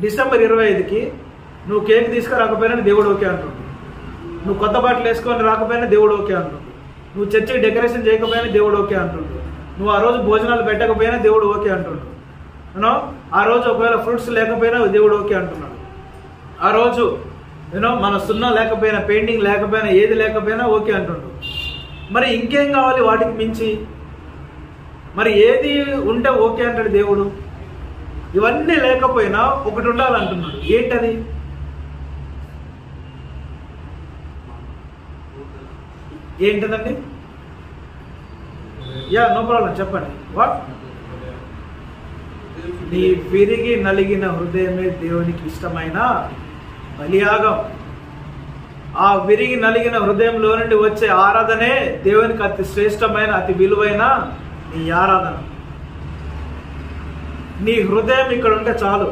December 25కి నువ్వు cake తీసుకురాకపోయినా దేవుడు okay అంటుండు. నువ్వు కొత్త బట్టలు వేసుకొని రాకపోయినా దేవుడు ఓకే అంటుండు. నువ్వు చర్చికి డెకరేషన్ చేయకపోయినా దేవుడు ఓకే అంటుండు. నువ్వు ఆ రోజు భోజనాలు పెట్టకపోయినా దేవుడు ఓకే అంటుండు. యూనో ఆ రోజు ఒకవేళ ఫ్రూట్స్ లేకపోయినా దేవుడు ఓకే అంటున్నాడు. ఆ రోజు మన సున్నా లేకపోయినా, పెయింటింగ్ లేకపోయినా, ఏది లేకపోయినా ఓకే అంటుండు. మరి ఇంకేం కావాలి వాటికి మించి? మరి ఏది ఉంటే ఓకే అంటాడు దేవుడు? ఇవన్నీ లేకపోయినా ఒకటి ఉండాలంటున్నాడు. ఏంటది? ఏంటదండి? నో ప్రాబ్లం, చెప్పండి. వాట్? నీ విరిగి నలిగిన హృదయమే దేవునికి ఇష్టమైన బలియాగం. ఆ విరిగి నలిగిన హృదయంలో నుండి వచ్చే ఆరాధనే దేవునికి అతి శ్రేష్టమైన, అతి విలువైన నీ ఆరాధన. నీ హృదయం ఇక్కడ ఉంటే చాలు.